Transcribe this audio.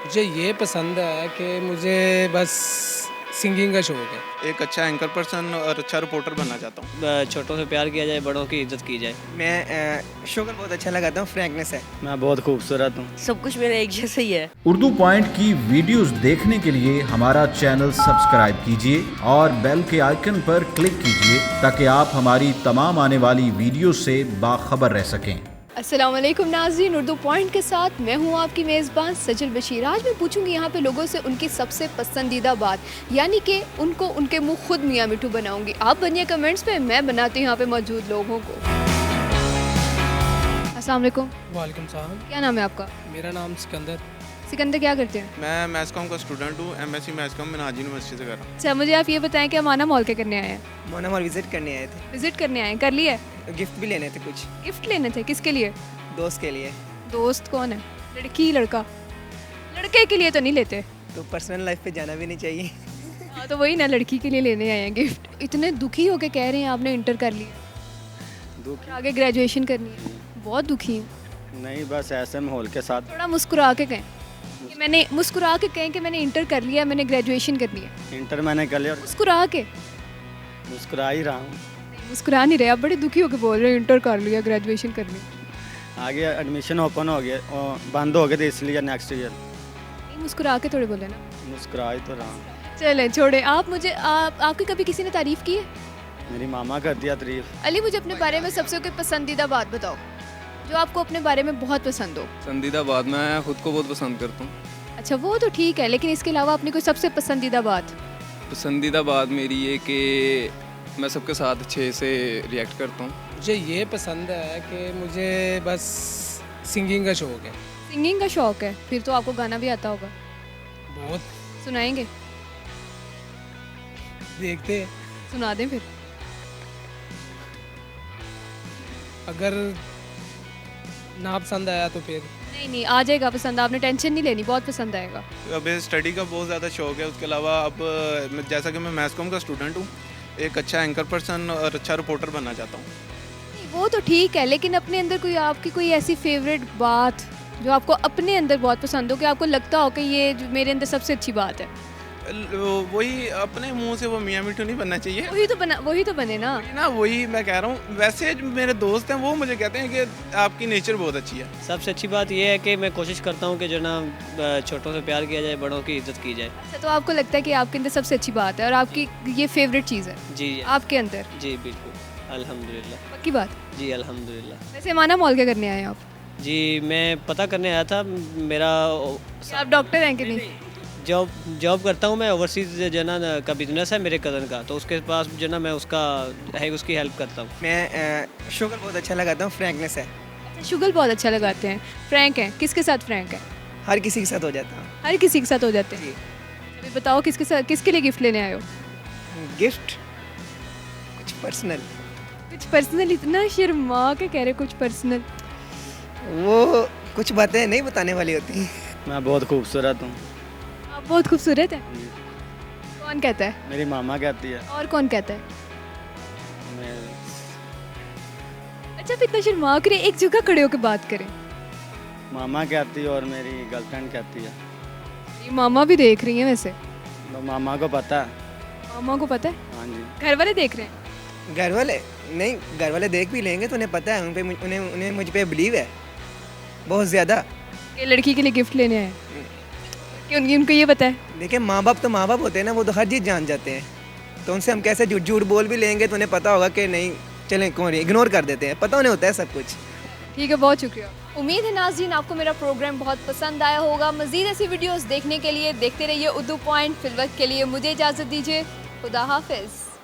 मुझे ये पसंद है कि मुझे बस सिंगिंग का शौक है। एक अच्छा एंकर पर्सन और अच्छा रिपोर्टर बनना चाहता हूँ। छोटों से प्यार किया जाए, बड़ों की इज्जत की जाए। मैं शुगर बहुत अच्छा लगाता हूँ, फ्रैंकनेस है। मैं बहुत खूबसूरत हूँ। सब कुछ मेरा एक जैसा ही है। उर्दू पॉइंट की वीडियोस देखने के लिए हमारा चैनल सब्सक्राइब कीजिए और बेल के आइकन पर क्लिक कीजिए ताकि आप हमारी तमाम आने वाली वीडियो से बाखबर रह सकें। अस्सलाम वालेकुम नाज़रीन, उर्दू पॉइंट के साथ मैं हूं आपकी मेज़बान सजल बशीर। आज मैं पूछूंगी यहाँ पे लोगों से उनकी सबसे पसंदीदा बात, यानी कि उनको उनके मुंह खुद मियाँ मिठू बनाऊंगी। आप बनिए कमेंट्स पे, मैं बनाती हूँ यहाँ पे मौजूद लोगों को। अस्सलाम वालेकुम। वालेकुम सलाम। क्या नाम है आपका? मेरा नाम सिकंदर। सिकंदर, क्या करते हैं? मैं मैथ्स कॉम का स्टूडेंट हूँ। MSc maths com Minaj university से कर रहा हूँ। अच्छा, मुझे आप ये बताएं कि अमाना मॉल क्या करने आए हैं? मोना मॉल विजिट करने आए थे, विजिट करने आए हैं? कर लिया? गिफ्ट भी लेने थे, कुछ गिफ्ट लेने थे? किसके लिए? दोस्त के लिए। दोस्त कौन है? लड़की लड़का? लड़के के लिए तो नहीं लेते। तो पर्सनल लाइफ पे जाना भी नहीं चाहिए। हाँ, तो वही ना, लड़की के लिए लेने आए हैं गिफ्ट। इतने दुखी होके कह रहे हैं आपने इंटर कर लिया और आगे ग्रेजुएशन करनी है। बहुत दुखी हूँ। नहीं, बस ऐसे माहौल के साथ। थोड़ा मुस्कुरा के कहें कि मैंने मुस्कुरा के कहें कि मैंने इंटर कर लिया, मैंने ग्रेजुएशन करनी है। इंटर मैंने कर लिया और मुस्कुरा के। मुस्कुरा ही रहा हूँ। मुस्कुरा नहीं रहे आप, बड़े दुखी होके बोल रहे हैं इंटर कर लिया, ग्रेजुएशन करनी है। आगे एडमिशन ओपन हो गया और बंद हो गए थे, इसलिए नेक्स्ट ईयर। नहीं, मुस्कुरा के थोड़े बोले ना। मुस्कुरा ही तो रहा हूँ। चलें छोड़े। आप मुझे आपकी कभी किसी ने तारीफ़ की है? मेरी मामा कर दिया तारीफ। अली, मुझे अपने बारे में सबसे कोई पसंदीदा बात बताओ जो आपको अपने बारे में बहुत पसंद हो। पसंदीदा बात, मैं खुद को बहुत पसंद करता हूँ। अच्छा, वो तो ठीक है, लेकिन इसके अलावा अपनी कोई सबसे पसंदीदा बात? पसंदीदा बात मेरी ये कि मैं सबके साथ अच्छे से रिएक्ट करता हूँ। मुझे ये पसंद है कि मुझे बस सिंगिंग का शौक है। सिंगिंग का शौक है? फिर तो आपको गाना भी आता होगा। बहुत। सुनाएंगे? देखते हैं, सुना दें फिर। अगर ना पसंद आया तो फिर नहीं नहीं, आ जाएगा पसंद, आपने टेंशन नहीं लेनी, बहुत पसंद आएगा। अभी स्टडी का बहुत ज़्यादा शौक है। उसके अलावा अब जैसा कि मैं मैथ्स कॉम का स्टूडेंट हूँ, एक अच्छा एंकर पर्सन और अच्छा रिपोर्टर बनना चाहता हूँ। नहीं, वो तो ठीक है, लेकिन अपने अंदर कोई आपकी कोई ऐसी फेवरेट बात जो आपको अपने अंदर बहुत पसंद हो, कि आपको लगता हो कि ये जो मेरे अंदर सबसे अच्छी बात है। वही अपने मुंह से वो मियाँ मिठू नहीं बनना चाहिए। वही तो बने ना। वही मैं कह रहा हूँ। वैसे जो मेरे दोस्त हैं वो मुझे कहते हैं कि आपकी नेचर बहुत अच्छी है। सबसे अच्छी बात यह है कि मैं कोशिश करता हूँ कि जो ना छोटों से प्यार किया जाए, बड़ों की इज्जत की जाए। अच्छा, तो आपको लगता है कि आपके अंदर सबसे अच्छी बात है और आपकी ये फेवरेट चीज़ है जी आपके अंदर? जी बिल्कुल, अल्हम्दुलिल्लाह। पक्की बात? जी अल्हम्दुलिल्लाह। वैसे अमाना मॉल क्या करने आए हैं आप? जी मैं पता करने आया था। मेरा आप डॉक्टर हैं कि नहीं? जॉब करता हूँ मैं। ओवरसीज जो ना का बिजनेस है मेरे कज़न का, तो उसके पास जो ना मैं उसकी हेल्प करता हूँ। मैं शुगर बहुत अच्छा लगाता हूँ, फ्रैंकनेस है। अच्छा, शुगर बहुत अच्छा लगाते हैं। फ्रैंक हैं? किसके साथ फ्रैंक है? हर किसी के साथ हो जाता हूँ। हर किसी के साथ हो जाते हैं। अभी बताओ किसके साथ, किसके लिए गिफ्ट लेने आए हो? गिफ्ट कुछ पर्सनल। कुछ पर्सनल? इतना शर्मा के कह रहे कुछ पर्सनल। वो कुछ बातें नहीं बताने वाली होती। मैं बहुत खूबसूरत हूँ। आप बहुत खूबसूरत है। कौन कहता है? मेरी मामा कहती है। और कौन कहता है? मैं अच्छा, आप इतना शर्मा कर एक जगह खड़े होकर बात करें। मामा कहती है और मेरी गर्लफ्रेंड कहती है। ये मामा भी देख रही हैं वैसे? तो मामा को पता है। मामा को पता है? हाँ जी। घर वाले देख रहे हैं? घर वाले नहीं, घर वाले देख भी लेंगे तो उन्हें पता है, उन्हें मुझ पे बिलीव है बहुत ज़्यादा। ये लड़की के लिए गिफ्ट लेने आए कि उनको ये पता है? देखिए, माँ बाप तो माँ बाप होते हैं ना, वो तो हर चीज़ जान जाते हैं। तो उनसे हम कैसे झूठ झूठ बोल भी लेंगे तो उन्हें पता होगा कि नहीं, चलें कौन, इग्नोर कर देते हैं, पता उन्हें होता है सब कुछ। ठीक है, बहुत शुक्रिया। उम्मीद है नाज़रीन आपको मेरा प्रोग्राम बहुत पसंद आया होगा। मज़ीद ऐसी वीडियोस देखने के लिए देखते रहिए उर्दू पॉइंट। फिलवक्त के लिए मुझे इजाज़त दीजिए। खुदा हाफिज़।